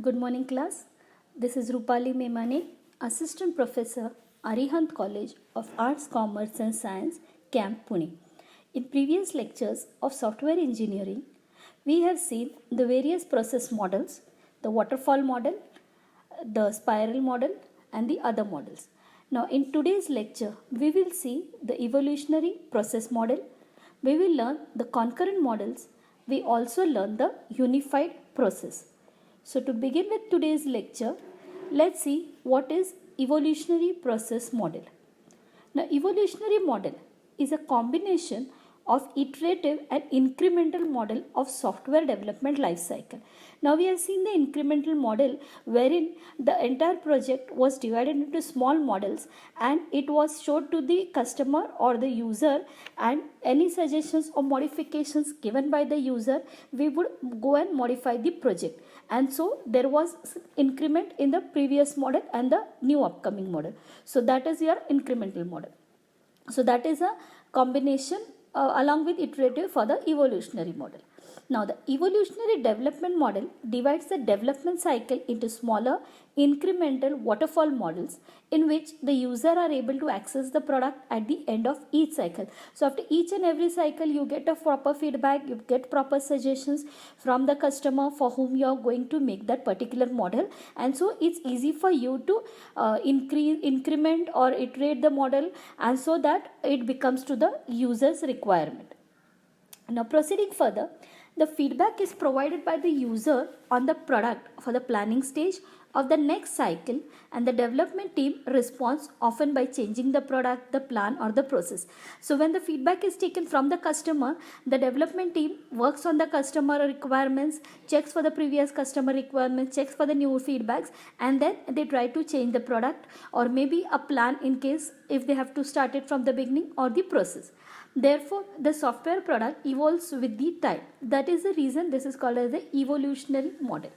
Good morning, class. This is Rupali Memane, Assistant Professor, Arihant College of Arts, Commerce and Science, Camp Pune. In previous lectures of software engineering, we have seen the various process models, the waterfall model, the spiral model, and the other models. Now, in today's lecture, we will see the evolutionary process model. We will learn the concurrent models. We also learn the unified process. So to begin with today's lecture, let's see what is evolutionary process model. Now evolutionary model is a combination of iterative and incremental model of software development life cycle. Now we have seen the incremental model wherein the entire project was divided into small models and it was showed to the customer or the user, and any suggestions or modifications given by the user, we would go and modify the project. And so there was increment in the previous model and the new upcoming model. So that is your incremental model. So that is a combination along with iterative for the evolutionary model. Now the evolutionary development model divides the development cycle into smaller incremental waterfall models in which the user are able to access the product at the end of each cycle. So after each and every cycle you get a proper feedback, you get proper suggestions from the customer for whom you are going to make that particular model, and so it's easy for you to increment or iterate the model, and so that it becomes to the user's requirement. Now proceeding further, the feedback is provided by the user on the product for the planning stage of the next cycle, and the development team responds often by changing the product, the plan or the process. So when the feedback is taken from the customer, the development team works on the customer requirements, checks for the previous customer requirements, checks for the new feedbacks, and then they try to change the product or maybe a plan in case if they have to start it from the beginning or the process. Therefore, the software product evolves with the time. That is the reason this is called as the evolutionary model.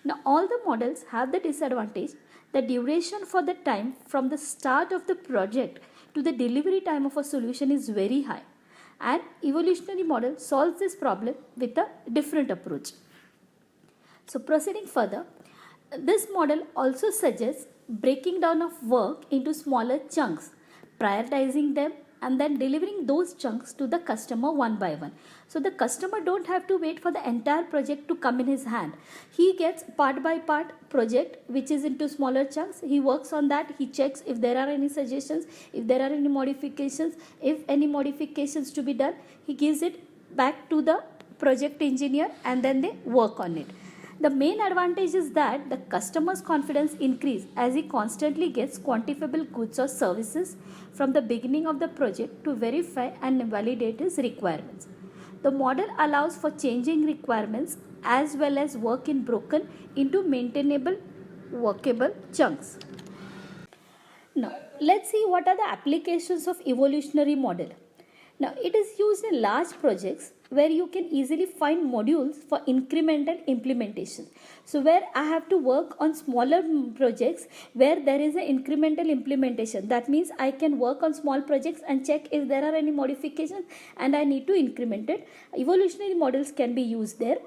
Now, all the models have the disadvantage that duration for the time from the start of the project to the delivery time of a solution is very high. And evolutionary model solves this problem with a different approach. So, proceeding further, this model also suggests breaking down of work into smaller chunks, prioritizing them, and then delivering those chunks to the customer one by one. So the customer don't have to wait for the entire project to come in his hand. He gets part by part project which is into smaller chunks. He works on that. He checks if there are any suggestions, if there are any modifications. If any modifications to be done, he gives it back to the project engineer and then they work on it. The main advantage is that the customer's confidence increases as he constantly gets quantifiable goods or services from the beginning of the project to verify and validate his requirements. The model allows for changing requirements as well as work in broken into maintainable, workable chunks. Now, let's see what are the applications of evolutionary model. Now, it is used in large projects where you can easily find modules for incremental implementation. So, where I have to work on smaller projects where there is an incremental implementation. That means I can work on small projects and check if there are any modifications and I need to increment it. Evolutionary models can be used there.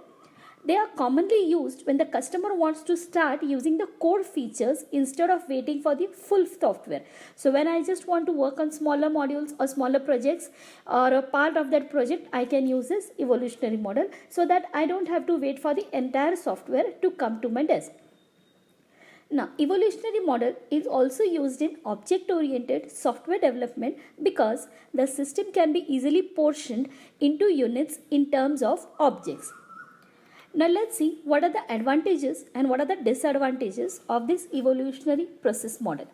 They are commonly used when the customer wants to start using the core features instead of waiting for the full software. So when I just want to work on smaller modules or smaller projects or a part of that project, I can use this evolutionary model so that I don't have to wait for the entire software to come to my desk. Now, evolutionary model is also used in object-oriented software development because the system can be easily portioned into units in terms of objects. Now let's see what are the advantages and what are the disadvantages of this evolutionary process model.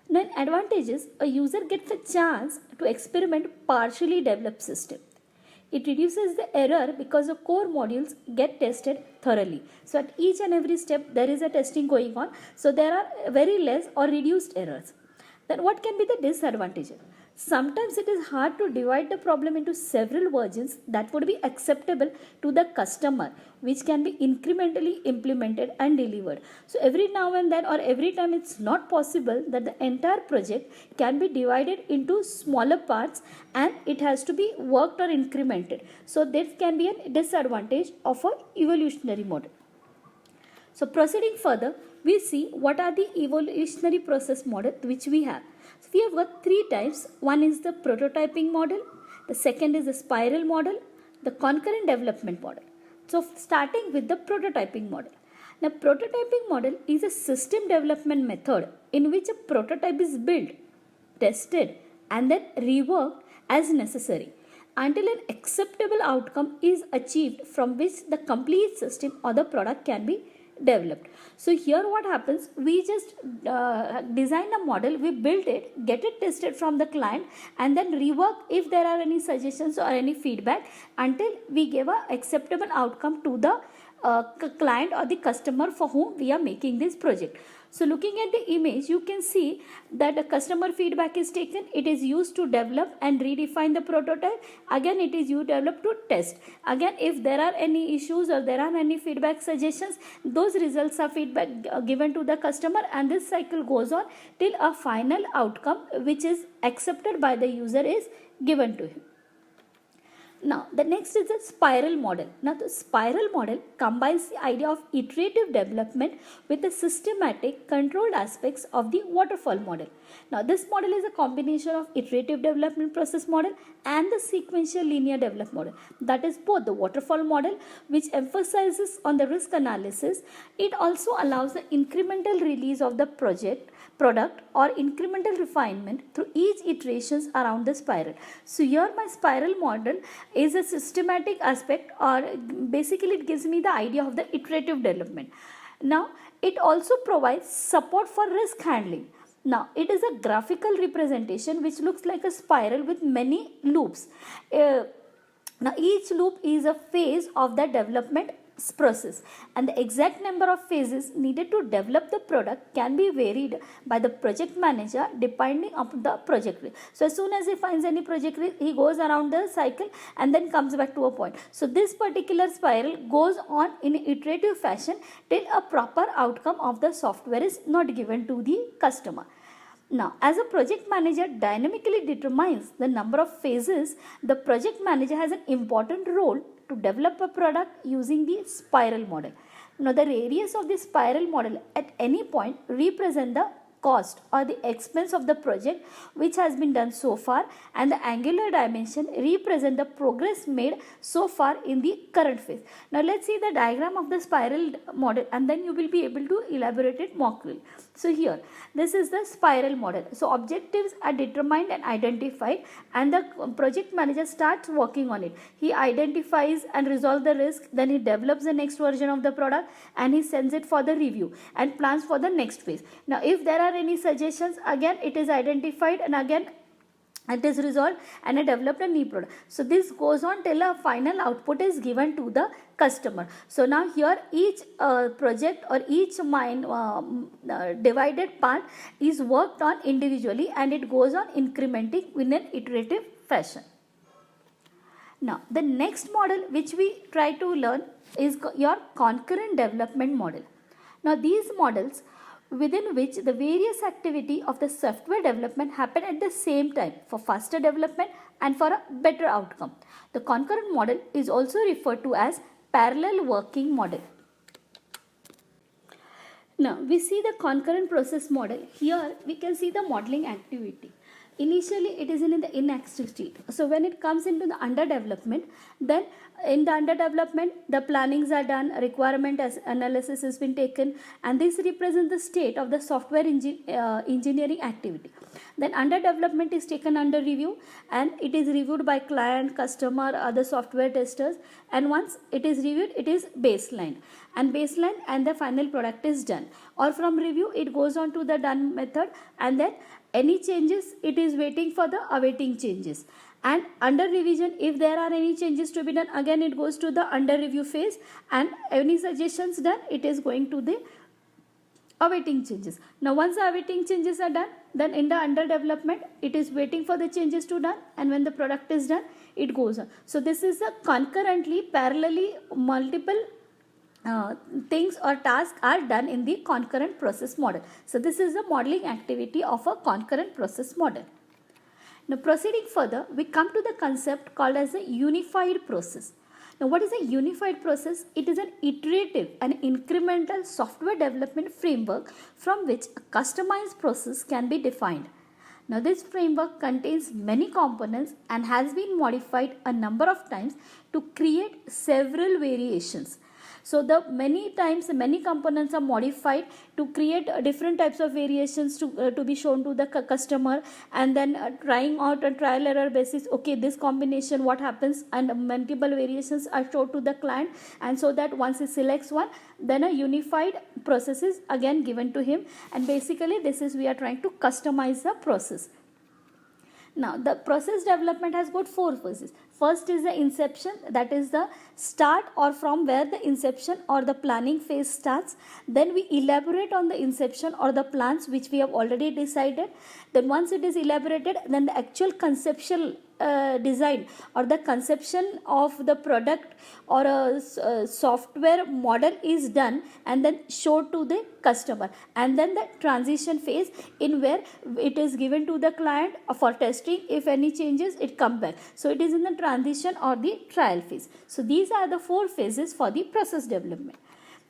Now in advantages, a user gets a chance to experiment partially developed system. It reduces the error because the core modules get tested thoroughly. So at each and every step there is a testing going on. So there are very less or reduced errors. Then what can be the disadvantages? Sometimes it is hard to divide the problem into several versions that would be acceptable to the customer, which can be incrementally implemented and delivered. So every now and then or every time it's not possible that the entire project can be divided into smaller parts and it has to be worked or incremented. So this can be a disadvantage of an evolutionary model. So proceeding further, we see what are the evolutionary process model which we have. So we have got three types. One is the prototyping model, the second is the spiral model, the concurrent development model. So starting with the prototyping model. Now prototyping model is a system development method in which a prototype is built, tested and then reworked as necessary until an acceptable outcome is achieved from which the complete system or the product can be developed. So here what happens, we just design a model, we build it, get it tested from the client and then rework if there are any suggestions or any feedback until we give a acceptable outcome to the client or the customer for whom we are making this project. So looking at the image, you can see that the customer feedback is taken. It is used to develop and redefine the prototype. Again, it is used to develop to test. Again, if there are any issues or there are any feedback suggestions, those results are feedback given to the customer and this cycle goes on till a final outcome which is accepted by the user is given to him. Now, the next is the spiral model. Now, the spiral model combines the idea of iterative development with the systematic, controlled aspects of the waterfall model. Now, this model is a combination of iterative development process model and the sequential linear development model. That is both the waterfall model, which emphasizes on the risk analysis. It also allows the incremental release of the product or incremental refinement through each iterations around the spiral. So here my spiral model is a systematic aspect, or basically it gives me the idea of the iterative development. Now it also provides support for risk handling. Now it is a graphical representation which looks like a spiral with many loops. Now each loop is a phase of the development process and the exact number of phases needed to develop the product can be varied by the project manager depending on the project risk. So as soon as he finds any project risk, he goes around the cycle and then comes back to a point. So this particular spiral goes on in iterative fashion till a proper outcome of the software is not given to the customer. Now, as a project manager dynamically determines the number of phases, the project manager has an important role to develop a product using the spiral model. Now, the radius of the spiral model at any point represent the cost or the expense of the project which has been done so far, and the angular dimension represent the progress made so far in the current phase. Now let's see the diagram of the spiral model and then you will be able to elaborate it more clearly. So here this is the spiral model. So objectives are determined and identified and the project manager starts working on it. He identifies and resolves the risk, then he develops the next version of the product and he sends it for the review and plans for the next phase. Now if there are any suggestions, again it is identified and again it is resolved and developed a new product. So this goes on till a final output is given to the customer. So now here each project or each divided part is worked on individually and it goes on incrementing in an iterative fashion. Now the next model which we try to learn is your concurrent development model. Now these models within which the various activity of the software development happen at the same time for faster development and for a better outcome. The concurrent model is also referred to as parallel working model. Now we see the concurrent process model. Here we can see the modeling activity. Initially it is in the inactive state. So when it comes into the under development, then in the under development the plannings are done, requirement analysis has been taken, and this represents the state of the software engineering activity. Then under development is taken under review and it is reviewed by client, customer, other software testers, and once it is reviewed it is baseline and the final product is done. Or from review it goes on to the done method and then any changes it is waiting for the awaiting changes, and under revision if there are any changes to be done, again it goes to the under review phase, and any suggestions done it is going to the awaiting changes. Now once the awaiting changes are done, then in the under development it is waiting for the changes to done, and when the product is done it goes on. So this is a concurrently, parallelly, multiple things or tasks are done in the concurrent process model. So this is the modeling activity of a concurrent process model. Now proceeding further, we come to the concept called as a unified process. Now, what is a unified process? It is an iterative and incremental software development framework from which a customized process can be defined. Now, this framework contains many components and has been modified a number of times to create several variations. So the many times many components are modified to create different types of variations to be shown to the customer, and then trying out a trial error basis. Okay, this combination what happens, and multiple variations are shown to the client, and so that once he selects one, then a unified process is again given to him, and basically this is we are trying to customize the process. Now, the process development has got 4 phases. First is the inception, that is the start or from where the inception or the planning phase starts. Then we elaborate on the inception or the plans which we have already decided. Then once it is elaborated, then the actual conceptual design or the conception of the product or a software model is done and then showed to the customer, and then the transition phase in where it is given to the client for testing. If any changes, it come back. So it is in the transition or the trial phase. So these are the 4 phases for the process development.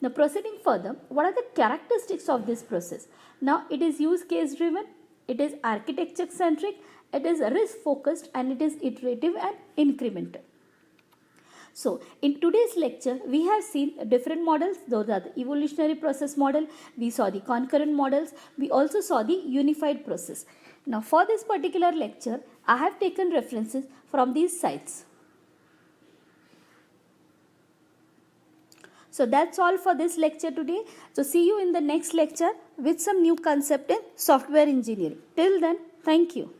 Now, proceeding further, what are the characteristics of this process? Now, it is use case driven, it is architecture centric, it is risk focused, and it is iterative and incremental. So, in today's lecture, we have seen different models. Those are the evolutionary process model, we saw the concurrent models, we also saw the unified process. Now, for this particular lecture, I have taken references from these sites. So, that's all for this lecture today. So, see you in the next lecture with some new concept in software engineering. Till then, thank you.